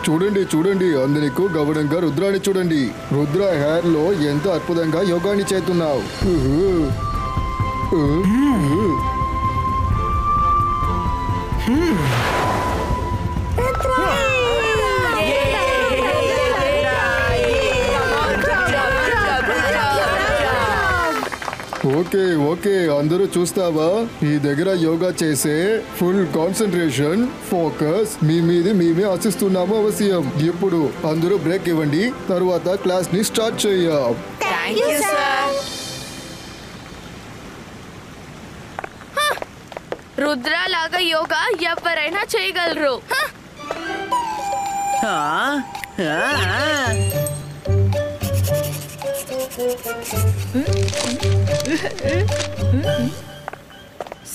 చూడండి చూడండి, అందరికీ గౌరవంగా రుద్రాన్ని చూడండి. రుద్ర హెయిర్ లో ఎంత అద్భుతంగా యోగాని చేస్తున్నావు. ఓకే ఓకే, అందరూ చూస్తావా? ఈ దగ్గర యోగా చేసే ఫుల్ కాన్సన్ట్రేషన్, ఫోకస్ మీ మేమే ఆశిస్తున్నాము అవశ్యం. ఇప్పుడు అందరూ బ్రేక్ ఇవ్వండి, తర్వాత క్లాస్ ని స్టార్ట్ చేయం. రుద్ర లాగా యోగా ఎవరైనా చేయగలరు.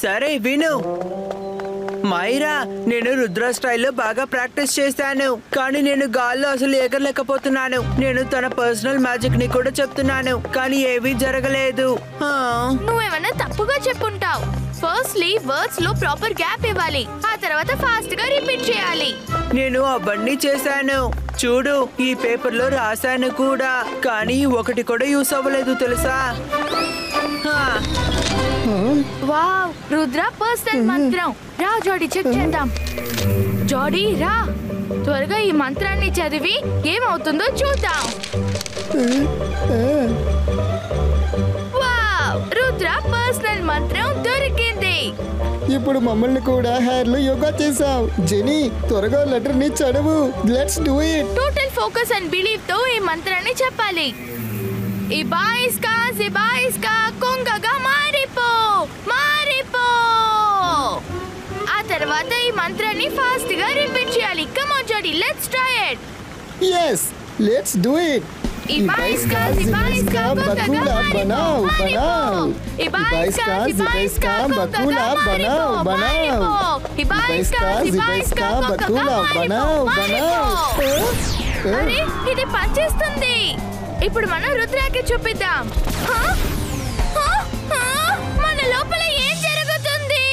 సరే విను మైరా, నేను రుద్ర స్టైల్లో బాగా ప్రాక్టీస్ చేశాను, కానీ నేను గాల్లో అసలు ఎగరలేకపోతున్నాను. నేను తన పర్సనల్ మ్యాజిక్ ని కూడా చెప్తున్నాను, కానీ ఏమీ జరగలేదు. నువ్వేమన్నా తప్పుగా చెప్పుంటావు. ఫస్ట్లీ వర్డ్స్ లో ప్రాపర్ గ్యాప్ ఇవ్వాలి, ఆ తర్వాత ఫాస్ట్ గా రిపీట్ చేయాలి. నేను అవన్నీ చేశాను, చూడు ఈ పేపర్ లో రాశాను కూడా, కానీ ఒకటి కూడా యూస్ అవ్వలేదు తెలుసా. వావ్, రుద్ర పర్సనల్ మంత్రం. రా జోడీ, చెక్ చేద్దాం. జోడీ రా, త్వరగా ఈ మంత్రాన్ని చదివి ఏమవుతుందో చూద్దాం. వావ్, రుద్ర పర్సనల్ మంత్రం దొరికింది. ఇప్పుడు మమ్మల్ని కూడా హెయిర్ లో యోగా చేసావు. జెనీ, త్వరగా లెటర్ ని చదువు. Let's do it. Total focus and believe తో ఈ మంత్రాన్ని చెప్పాలి. ఇబాయిస్కా కొంగగా మారిపో. ఆ తర్వాత ఈ మంత్రాన్ని ఫాస్ట్ గా రిపీట్ చేయాలి. కమ్ ఆన్ జోడీ, let's try it. yes let's do it. ఇబాయిస్కా కొంగగా మారిపో. ఇబాయిస్కా కొంగగా మారిపో. ఇబాయిస్కా కొంగగా మారిపో. అరే, ఇది పనిచేస్తుంది. ఇప్పుడు మనం రుద్రాకి చూపిద్దాం. మన లోపల ఏం జరుగుతుంది?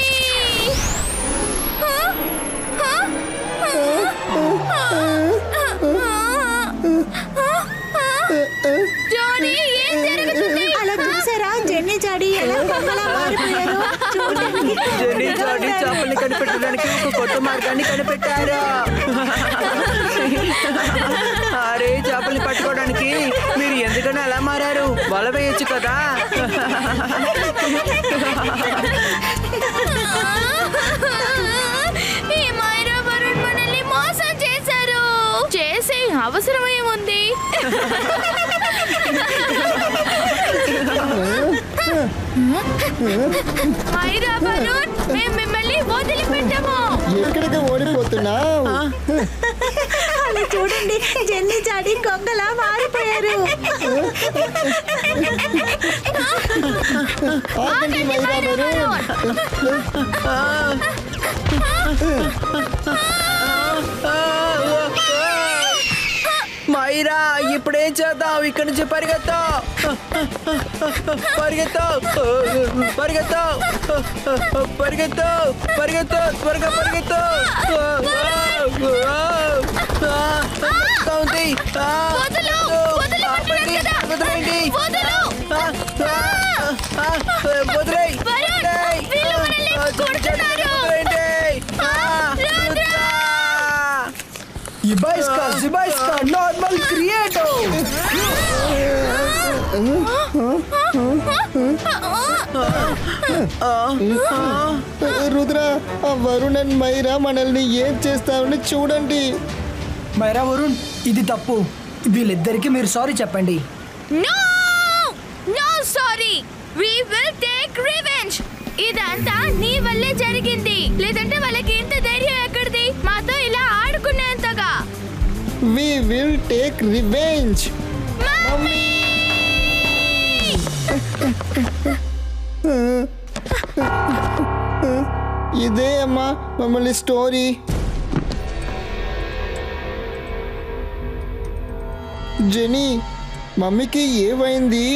జోడీ, ఏం జరుగుతుంది? అలా చూసారా జెన్నీ జాడీ ఎలా కొంగలా మారిపోయారు? చూడండి, జెన్నీ జాడీ చేపల్ని కనిపెట్టడానికి ఒక కొత్త మార్గాన్ని కనిపెట్టారా. అరే, చేపల్ని పట్టుకోవడానికి మీరు ఎందుకని అలా మారారు? వల వేయచ్చు కదా. ఈ మైరా వరుణ్ మనల్ని మోసం చేశారు. చేసే అవసరం ఏముంది? మైరా వరుణ్, మేము మిమ్మల్ని వదిలిపెట్టాము. ఎక్కడికి ఓడిపోతున్నావు? అలా చూడండి, జెన్నీ జాడీ కొంగలా మారిపోయారు. ఆగండి మైరా వరుణ్. మైరా, ఇప్పుడేం చేద్దాం? ఇక్కడి నుంచి పరిగెత్తా, పరిగెత్తా, పరిగెత్తా, పరిగెత్తా, పరిగెత్తా, త్వరగా పరిగెత్తా. Ibaiska, normal creato. Rudra, Varun and Myra మనల్ని ఏం చేస్తారని చూడండి. మైరా, వరుణ్, ఇది తప్పు. వీళ్ళిద్దరికి మీరు సారీ చెప్పండి. No sorry, we will take revenge. ఇదంతా నీ వల్లే జరిగింది, లేదంటే వాళ్ళకి ఇంత ధైర్యం ఎక్కడిది మాతో ఇలా ఆడుకునేంతగా? We will take revenge. Mummy! ఇదే అమ్మా మమ్మల్ని స్టోరీ. జెనీ, మమ్మీకి ఏమైంది?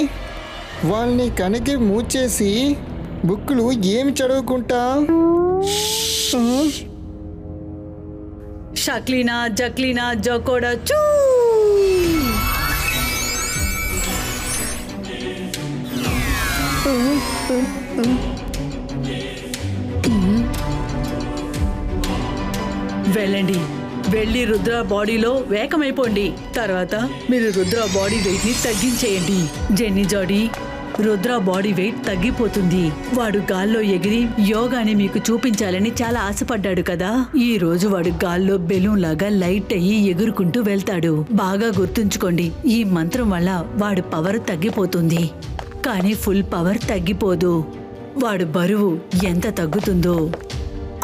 వాళ్ళని కనకి మూచేసి బుక్కులు ఏమి చదువుకుంటా? షక్లీనా జక్లీనా జకోడా చూ. వెళ్ళండి, వెళ్ళి రుద్ర బాడీలో వేకమైపోండి. తర్వాత మీరు రుద్ర బాడీ వెయిట్ ని తగ్గించేయండి. జెన్నీ జాడీ, రుద్ర బాడీ వెయిట్ తగ్గిపోతుంది. వాడు గాల్లో ఎగిరి యోగాని మీకు చూపించాలని చాలా ఆశపడ్డాడు కదా. ఈ రోజు వాడు గాల్లో బెలూన్ లాగా లైట్ అయ్యి ఎగురుకుంటూ వెళ్తాడు. బాగా గుర్తుంచుకోండి, ఈ మంత్రం వల్ల వాడు పవర్ తగ్గిపోతుంది, కానీ ఫుల్ పవర్ తగ్గిపోదు. వాడు బరువు ఎంత తగ్గుతుందో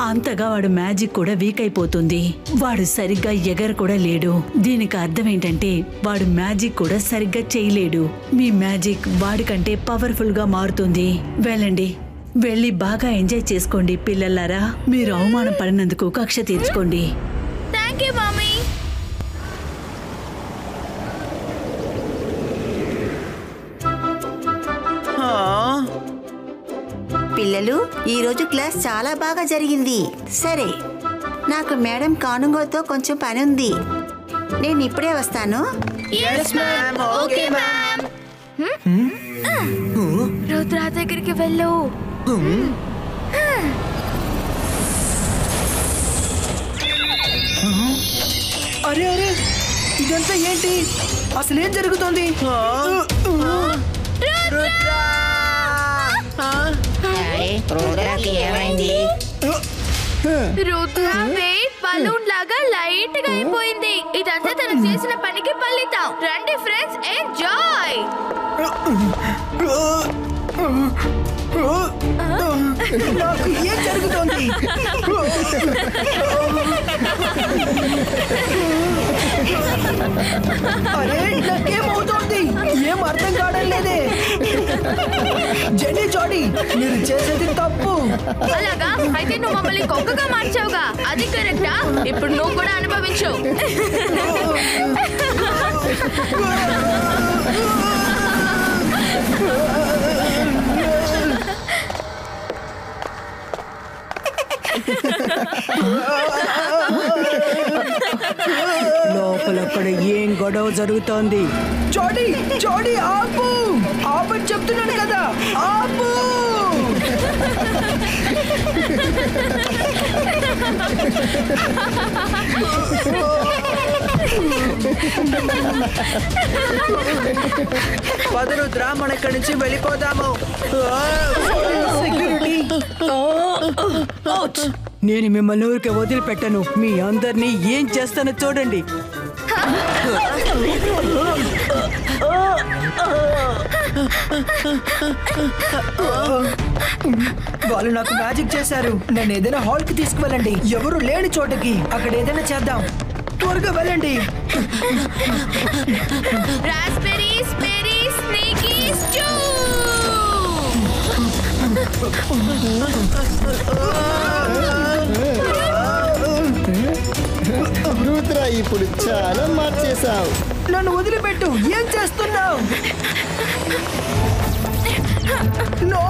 అంతగా వాడు మ్యాజిక్ కూడా వీక్ అయిపోతుంది. వాడు సరిగ్గా ఎగర కూడా లేడు. దీనికి అర్థం ఏంటంటే వాడు మ్యాజిక్ కూడా సరిగ్గా చేయలేడు. మీ మ్యాజిక్ వాడికంటే పవర్ఫుల్ గా మారుతుంది. వెళ్ళండి, వెళ్ళి బాగా ఎంజాయ్ చేసుకోండి పిల్లలారా. మీరు అవమానం పడినందుకు కక్ష తీర్చుకోండి. Thank you mummy. పిల్లలు, ఈరోజు క్లాస్ చాలా బాగా జరిగింది. సరే, నాకు మేడం కానుగోతో కొంచెం పని ఉంది. నేను ఇప్పుడే వస్తాను. Okay ma'am. రుద్ర దగ్గరికి వెళ్ళు. అరే అరే, ఇదంతా ఏంటి? అసలు ఏం జరుగుతోంది? రుద్ర వెయిట్ బలూన్ లాగా లైట్ గా అయిపోయింది. ఇదంతా తను చేసిన పనికి ఫలితం. రండి ఫ్రెండ్స్, ఎంజాయ్. నాకు ఏం జరుగుతోంది? అరే, నాకేమవుతోంది? ఏం అర్థం కావడం లేదే. జెన్నీ జాడీ, మీరు చేసేది తప్పు. అలాగా? అయితే నువ్వు మమ్మల్ని కుక్కగా మార్చావుగా, అది కరెక్టా? ఇప్పుడు నువ్వు కూడా అనుభవించు. లోపలక్కడ ఏం గొడవ జరుగుతోంది? జాడీ, జాడీ ఆపు, ఆపని చెప్తున్నాను కదా, ఆపు. పద రుద్ర, మన ఇక్కడి నుంచి వెళ్ళిపోదాము. సెక్యూరిటీ, నేను మిమ్మల్ని ఊరికే వదిలిపెట్టను. మీ అందరినీ ఏం చేస్తానో చూడండి. వాళ్ళు నాకు మ్యాజిక్ చేశారు. నన్ను ఏదైనా హాల్ కి తీసుకువెళ్ళండి, ఎవరు లేని చోటకి. అక్కడ ఏదైనా చేద్దాం, త్వరగా వెళ్ళండి. రాస్బెర్రీస్, బెర్రీస్, స్నేకీస్, చూ. రుద్ర, ఇప్పుడు చాలా మార్చేశావు. నన్ను వదిలిపెట్టు. ఏం చేస్తున్నావు? నో.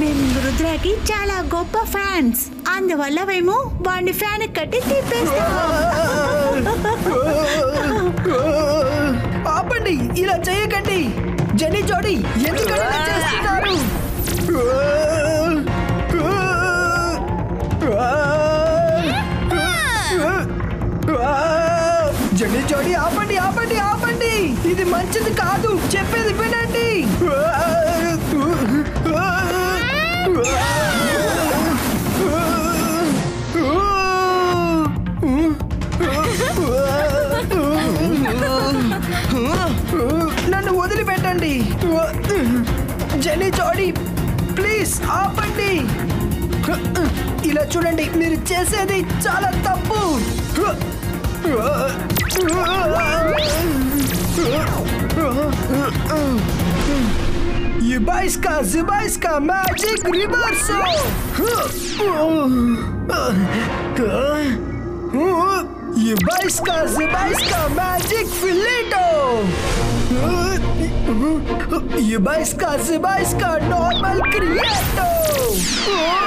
మేము రుద్రకి చాలా గొప్ప ఫ్యాన్స్, అందువల్ల మేము వాడిని ఫ్యాన్ కట్టి తిప్పేస్తాం. ఆపండి, ఇలా చేయకండి. జెన్నీ జాడీ, ఎందుకని ఇలా చేస్తున్నారు? జెన్నీ జాడీ, ఆపండి, ఆపండి, ఆపండి. ఇది మంచిది కాదు, చెప్పేది వినండి. నన్ను వదిలిపెట్టండి. జెన్నీ జాడీ, ప్లీజ్ ఆపండి. ఇలా చూడండి, మీరు చేసేది చాలా తప్పు. Юбайска, Зубайска, Magic Reversal! Юбайска, Зубайска, Magic Fileto! Ibaiska, Zibaiska, normal creato.